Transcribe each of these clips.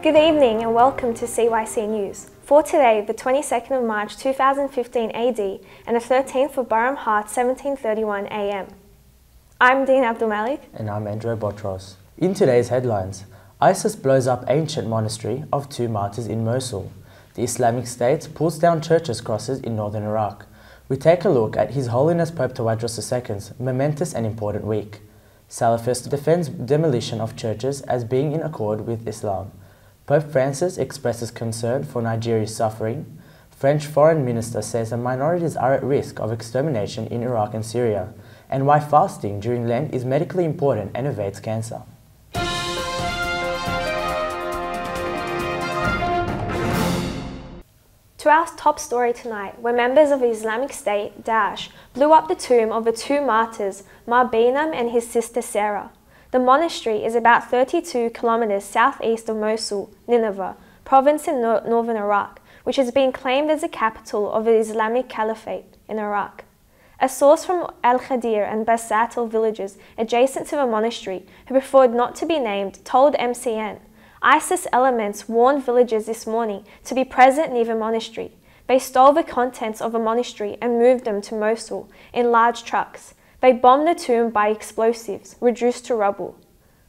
Good evening and welcome to CYC News. For today, the 22nd of March 2015 AD and the 13th of Bahram Heart 1731 AM. I'm Dean Abdulmalik. And I'm Andrew Botros. In today's headlines, ISIS blows up ancient monastery of 2 martyrs in Mosul. The Islamic State pulls down churches' crosses in northern Iraq. We take a look at His Holiness Pope Tawadros II's momentous and important week. Salafist defends demolition of churches as being in accord with Islam. Pope Francis expresses concern for Nigeria's suffering. French Foreign Minister says the minorities are at risk of extermination in Iraq and Syria, and why fasting during Lent is medically important and evades cancer. To our top story tonight, where members of the Islamic State, Daesh, blew up the tomb of the 2 martyrs, Binam and his sister Sarah. The monastery is about 32 kilometers southeast of Mosul, Nineveh, province in northern Iraq, which has been claimed as the capital of the Islamic Caliphate in Iraq. A source from Al-Khadir and Basatil villages adjacent to the monastery, who preferred not to be named, told MCN, ISIS elements warned villagers this morning to be present near the monastery. They stole the contents of the monastery and moved them to Mosul in large trucks. They bombed the tomb by explosives, reduced to rubble.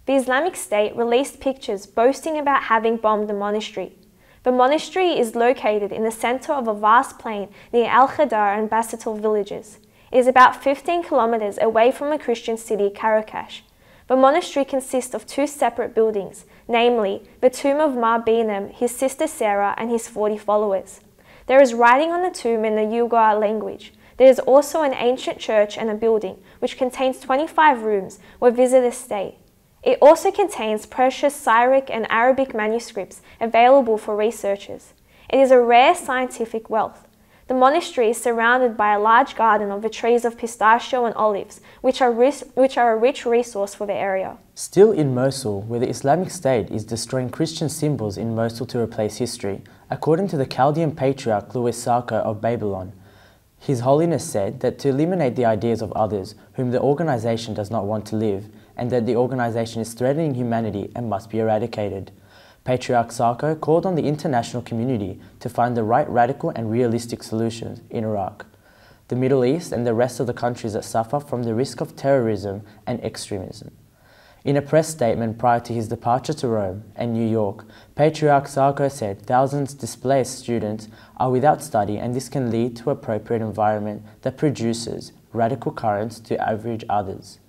The Islamic State released pictures boasting about having bombed the monastery. The monastery is located in the center of a vast plain near Al-Khadar and Basatil villages. It is about 15 kilometers away from the Christian city Karakash. The monastery consists of 2 separate buildings, namely the tomb of Binam, his sister Sarah, and his 40 followers. There is writing on the tomb in the Uighur language. There is also an ancient church and a building, which contains 25 rooms where visitors stay. It also contains precious Syriac and Arabic manuscripts available for researchers. It is a rare scientific wealth. The monastery is surrounded by a large garden of the trees of pistachio and olives, which are a rich resource for the area. Still in Mosul, where the Islamic State is destroying Christian symbols in Mosul to replace history, according to the Chaldean patriarch Louis Sarko of Babylon, His Holiness said that to eliminate the ideas of others whom the organization does not want to live, and that the organization is threatening humanity and must be eradicated. Patriarch Sarko called on the international community to find the right radical and realistic solutions in Iraq, the Middle East and the rest of the countries that suffer from the risk of terrorism and extremism. In a press statement prior to his departure to Rome and New York, Patriarch Sarko said thousands displaced students are without study, and this can lead to an appropriate environment that produces radical currents to average others.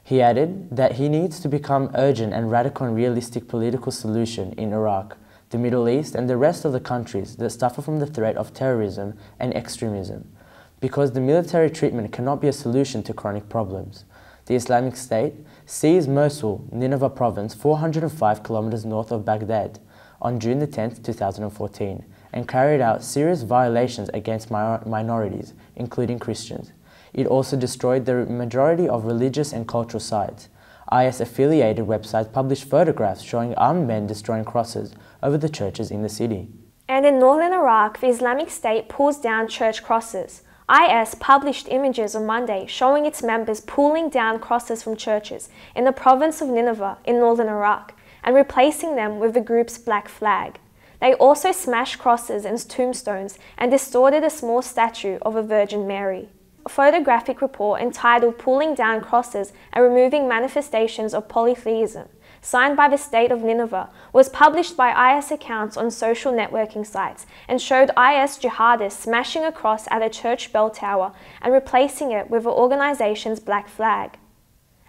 He added that he needs to become urgent and radical and realistic political solution in Iraq, the Middle East and the rest of the countries that suffer from the threat of terrorism and extremism, because the military treatment cannot be a solution to chronic problems. The Islamic State seized Mosul, Nineveh province, 405 kilometers north of Baghdad on June 10, 2014, and carried out serious violations against minorities, including Christians. It also destroyed the majority of religious and cultural sites. IS-affiliated websites published photographs showing armed men destroying crosses over the churches in the city. And in northern Iraq, the Islamic State pulls down church crosses. IS published images on Monday showing its members pulling down crosses from churches in the province of Nineveh in northern Iraq and replacing them with the group's black flag. They also smashed crosses and tombstones and distorted a small statue of a Virgin Mary. A photographic report entitled Pulling Down Crosses and Removing Manifestations of Polytheism, signed by the state of Nineveh, was published by IS accounts on social networking sites and showed IS jihadists smashing a cross at a church bell tower and replacing it with the organization's black flag.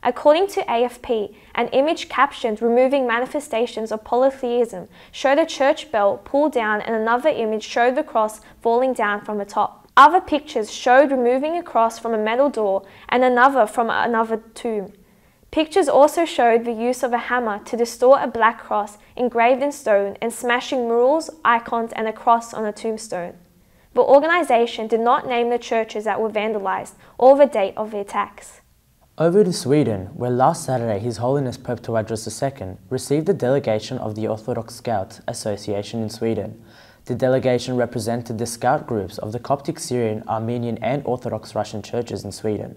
According to AFP, an image captioned Removing Manifestations of Polytheism showed a church bell pulled down, and another image showed the cross falling down from the top. Other pictures showed removing a cross from a metal door and another from another tomb. Pictures also showed the use of a hammer to distort a black cross engraved in stone and smashing murals, icons and a cross on a tombstone. The organization did not name the churches that were vandalized or the date of the attacks. Over to Sweden, where last Saturday His Holiness Pope Tawadros II received a delegation of the Orthodox Scouts Association in Sweden. The delegation represented the scout groups of the Coptic, Syrian, Armenian and Orthodox Russian churches in Sweden.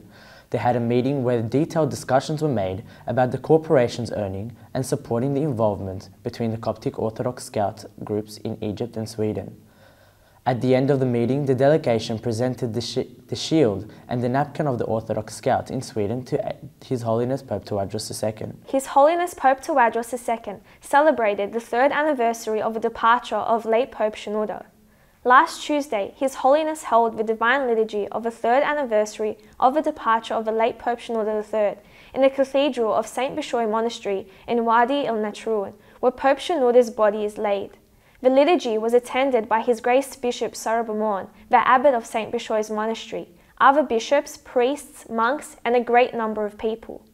They had a meeting where detailed discussions were made about the corporation's earning and supporting the involvement between the Coptic Orthodox Scout groups in Egypt and Sweden. At the end of the meeting, the delegation presented the shield and the napkin of the Orthodox Scouts in Sweden to His Holiness Pope Tawadros II. His Holiness Pope Tawadros II celebrated the 3rd anniversary of the departure of late Pope Shenouda. Last Tuesday, His Holiness held the Divine Liturgy of the 3rd anniversary of the departure of the late Pope Shenouda III in the Cathedral of St. Bishoy Monastery in Wadi el-Natrun, where Pope Shenouda's body is laid. The liturgy was attended by His Grace Bishop Sarabamon, the abbot of St. Bishoy's Monastery, other bishops, priests, monks, and a great number of people.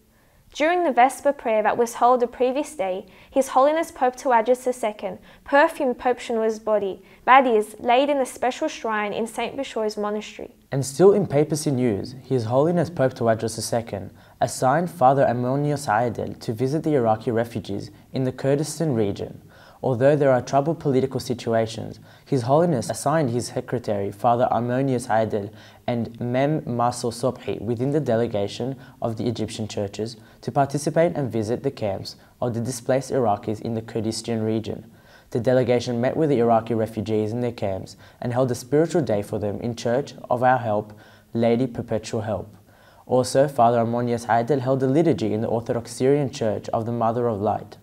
During the Vesper prayer that was held the previous day, His Holiness Pope Tawadros II perfumed Pope Shenouda's body, that is, laid in a special shrine in St. Bishoy's Monastery. And still in papacy news, His Holiness Pope Tawadros II assigned Father Ammonius Aidel to visit the Iraqi refugees in the Kurdistan region. Although there are troubled political situations, His Holiness assigned his secretary, Father Ammonius Aidel, and Mem Marcel Sobhi within the delegation of the Egyptian churches to participate and visit the camps of the displaced Iraqis in the Kurdistan region. The delegation met with the Iraqi refugees in their camps and held a spiritual day for them in Church of Our Help, Lady Perpetual Help. Also, Father Ammonius Aidel held a liturgy in the Orthodox Syrian Church of the Mother of Light.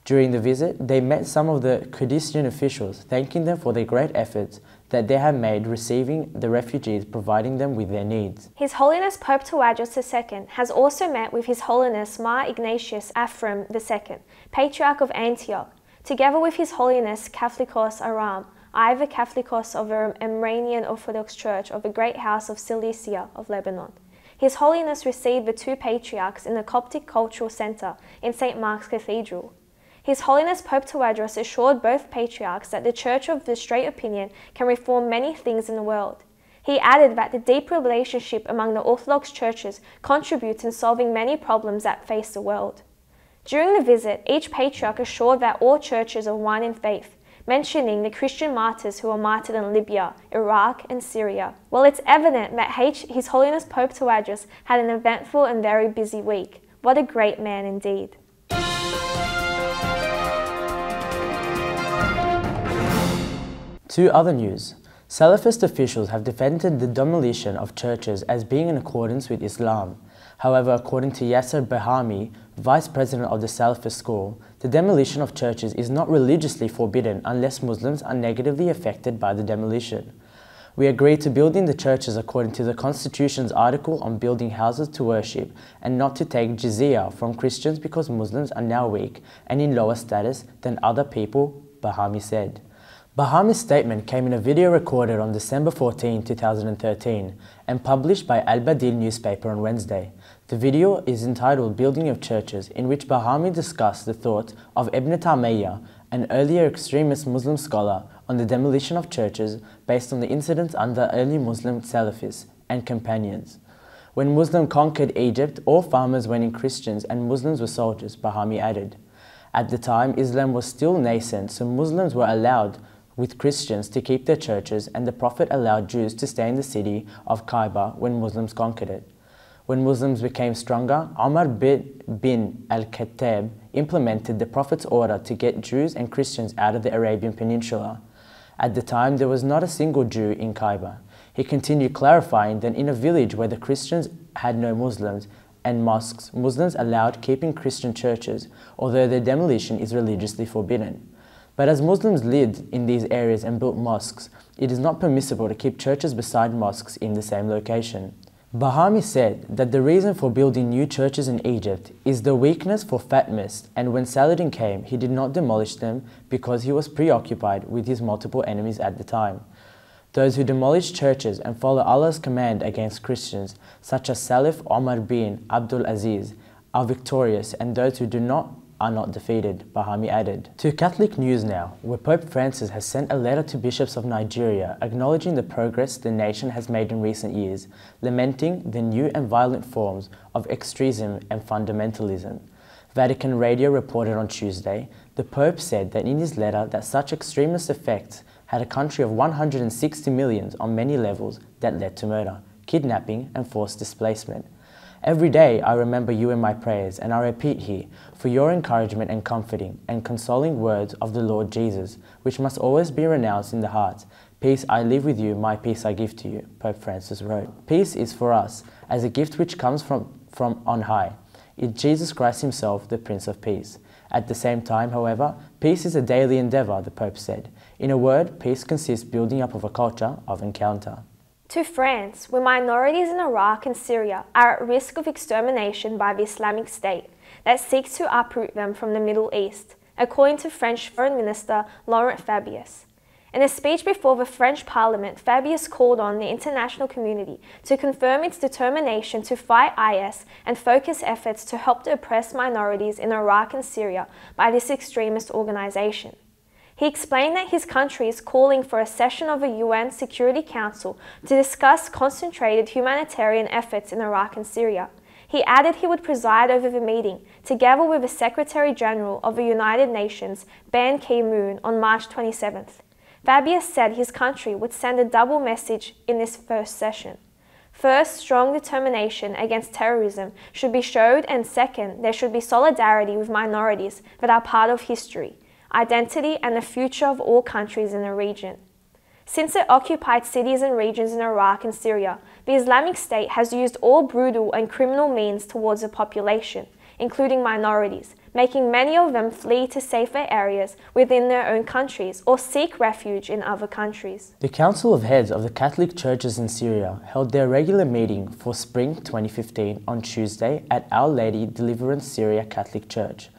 During the visit, they met some of the Kurdistan officials, thanking them for their great efforts that they have made receiving the refugees, providing them with their needs. His Holiness Pope Tawadros II has also met with His Holiness Mar Ignatius Ephraim II, Patriarch of Antioch, together with His Holiness Catholicos Aram, Ivor Catholicos of the Armenian Orthodox Church of the Great House of Cilicia of Lebanon. His Holiness received the 2 patriarchs in the Coptic Cultural Centre in St. Mark's Cathedral. His Holiness Pope Tawadros assured both patriarchs that the Church of the Straight Opinion can reform many things in the world. He added that the deep relationship among the Orthodox churches contributes in solving many problems that face the world. During the visit, each patriarch assured that all churches are one in faith, mentioning the Christian martyrs who were martyred in Libya, Iraq and Syria. Well, it's evident that His Holiness Pope Tawadros had an eventful and very busy week. What a great man indeed. To other news. Salafist officials have defended the demolition of churches as being in accordance with Islam. However, according to Yasser Bahami, vice president of the Salafist school, the demolition of churches is not religiously forbidden unless Muslims are negatively affected by the demolition. We agreed to building the churches according to the Constitution's article on building houses to worship and not to take jizya from Christians because Muslims are now weak and in lower status than other people, Bahami said. Bahami's statement came in a video recorded on December 14, 2013 and published by Al-Badil newspaper on Wednesday. The video is entitled Building of Churches, in which Bahami discussed the thought of Ibn Taymiyyah, an earlier extremist Muslim scholar, on the demolition of churches based on the incidents under early Muslim Salafists and companions. When Muslims conquered Egypt, all farmers went in Christians and Muslims were soldiers, Bahami added. At the time, Islam was still nascent, so Muslims were allowed with Christians to keep their churches, and the Prophet allowed Jews to stay in the city of Kaaba when Muslims conquered it. When Muslims became stronger, Umar bin al-Khattab implemented the Prophet's order to get Jews and Christians out of the Arabian Peninsula. At the time, there was not a single Jew in Kaaba. He continued clarifying that in a village where the Christians had no Muslims and mosques, Muslims allowed keeping Christian churches, although their demolition is religiously forbidden. But as Muslims lived in these areas and built mosques, it is not permissible to keep churches beside mosques in the same location. Bahami said that the reason for building new churches in Egypt is the weakness for Fatimists, and when Saladin came, he did not demolish them because he was preoccupied with his multiple enemies at the time. Those who demolish churches and follow Allah's command against Christians, such as Salif Omar bin Abdul Aziz, are victorious, and those who do not are not defeated, Bahami added. To Catholic news now, where Pope Francis has sent a letter to bishops of Nigeria acknowledging the progress the nation has made in recent years, lamenting the new and violent forms of extremism and fundamentalism. Vatican Radio reported on Tuesday, the Pope said that in his letter that such extremist effects had a country of 160 million on many levels that led to murder, kidnapping and forced displacement. Every day I remember you in my prayers, and I repeat here, for your encouragement and comforting and consoling words of the Lord Jesus, which must always be renounced in the heart. Peace I live with you, my peace I give to you, Pope Francis wrote. Peace is for us as a gift which comes from on high. It's Jesus Christ himself, the Prince of Peace. At the same time, however, peace is a daily endeavour, the Pope said. In a word, peace consists building up of a culture of encounter. To France, where minorities in Iraq and Syria are at risk of extermination by the Islamic State that seeks to uproot them from the Middle East, according to French Foreign Minister Laurent Fabius. In a speech before the French Parliament, Fabius called on the international community to confirm its determination to fight IS and focus efforts to help the oppressed minorities in Iraq and Syria by this extremist organization. He explained that his country is calling for a session of the UN Security Council to discuss concentrated humanitarian efforts in Iraq and Syria. He added he would preside over the meeting, together with the Secretary General of the United Nations, Ban Ki-moon, on March 27th. Fabius said his country would send a double message in this first session. First, strong determination against terrorism should be showed, and second, there should be solidarity with minorities that are part of history, identity and the future of all countries in the region. Since it occupied cities and regions in Iraq and Syria, the Islamic State has used all brutal and criminal means towards the population, including minorities, making many of them flee to safer areas within their own countries or seek refuge in other countries. The Council of Heads of the Catholic Churches in Syria held their regular meeting for spring 2015 on Tuesday at Our Lady Deliverance Syria Catholic Church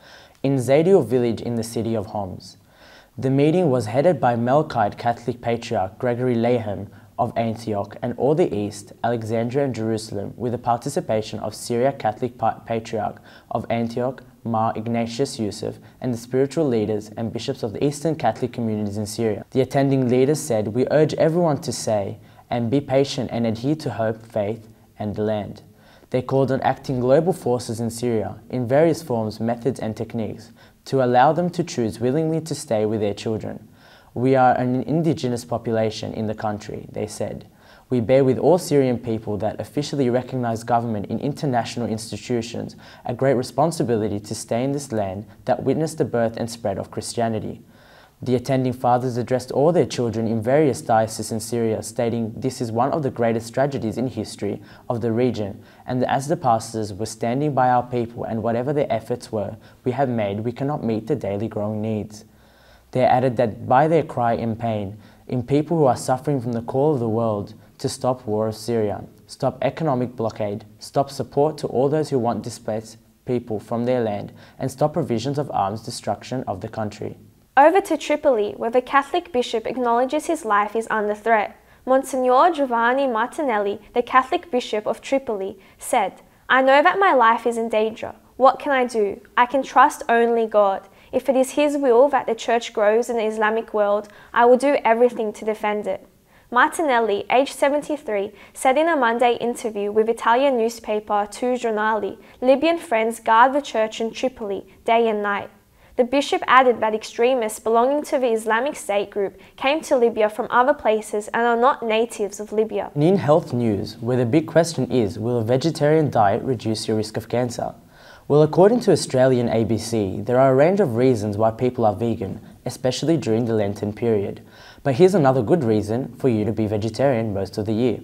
in Zaydil village in the city of Homs. The meeting was headed by Melkite Catholic Patriarch Gregory Layhem of Antioch and all the East, Alexandria and Jerusalem, with the participation of Syria Catholic Patriarch of Antioch, Mar Ignatius Yusuf, and the spiritual leaders and bishops of the Eastern Catholic communities in Syria. The attending leaders said, "We urge everyone to say and be patient and adhere to hope, faith, and the land." They called on acting global forces in Syria, in various forms, methods and techniques, to allow them to choose willingly to stay with their children. "We are an indigenous population in the country," they said. "We bear with all Syrian people that officially recognize government in international institutions a great responsibility to stay in this land that witnessed the birth and spread of Christianity." The attending fathers addressed all their children in various dioceses in Syria, stating this is one of the greatest tragedies in history of the region, and as the pastors were standing by our people and whatever their efforts were, we have made, we cannot meet the daily growing needs. They added that by their cry in pain, in people who are suffering from the call of the world to stop war of Syria, stop economic blockade, stop support to all those who want displaced people from their land, and stop provisions of arms destruction of the country. Over to Tripoli, where the Catholic bishop acknowledges his life is under threat. Monsignor Giovanni Martinelli, the Catholic bishop of Tripoli, said, "I know that my life is in danger. What can I do? I can trust only God. If it is His will that the Church grows in the Islamic world, I will do everything to defend it." Martinelli, aged 73, said in a Monday interview with Italian newspaper Tu Giornali, Libyan friends guard the church in Tripoli day and night. The bishop added that extremists belonging to the Islamic State group came to Libya from other places and are not natives of Libya. In health news, where the big question is, will a vegetarian diet reduce your risk of cancer? Well, according to Australian ABC, there are a range of reasons why people are vegan, especially during the Lenten period. But here's another good reason for you to be vegetarian most of the year.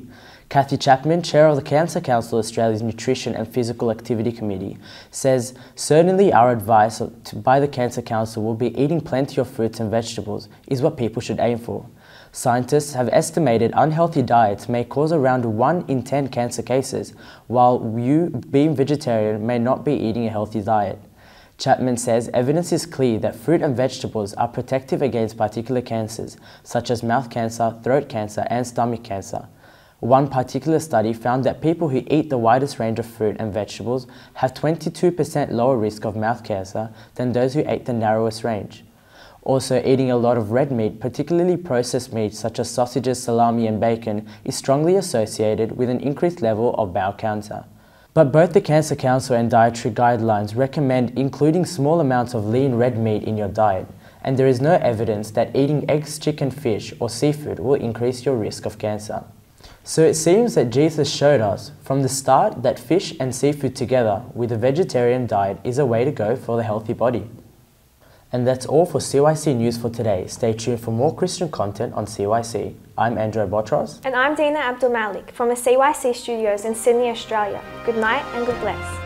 Kathy Chapman, chair of the Cancer Council Australia's Nutrition and Physical Activity Committee, says, "Certainly our advice by the Cancer Council will be eating plenty of fruits and vegetables is what people should aim for. Scientists have estimated unhealthy diets may cause around 1 in 10 cancer cases, while you, being vegetarian, may not be eating a healthy diet." Chapman says evidence is clear that fruit and vegetables are protective against particular cancers, such as mouth cancer, throat cancer, and stomach cancer. One particular study found that people who eat the widest range of fruit and vegetables have 22% lower risk of mouth cancer than those who ate the narrowest range. Also, eating a lot of red meat, particularly processed meats such as sausages, salami, and bacon, is strongly associated with an increased level of bowel cancer. But both the Cancer Council and dietary guidelines recommend including small amounts of lean red meat in your diet, and there is no evidence that eating eggs, chicken, fish, or seafood will increase your risk of cancer. So it seems that Jesus showed us from the start that fish and seafood together with a vegetarian diet is a way to go for the healthy body. And that's all for CYC News for today. Stay tuned for more Christian content on CYC. I'm Andrew Botros. And I'm Dina Abdul Malik from the CYC studios in Sydney, Australia. Good night and God bless.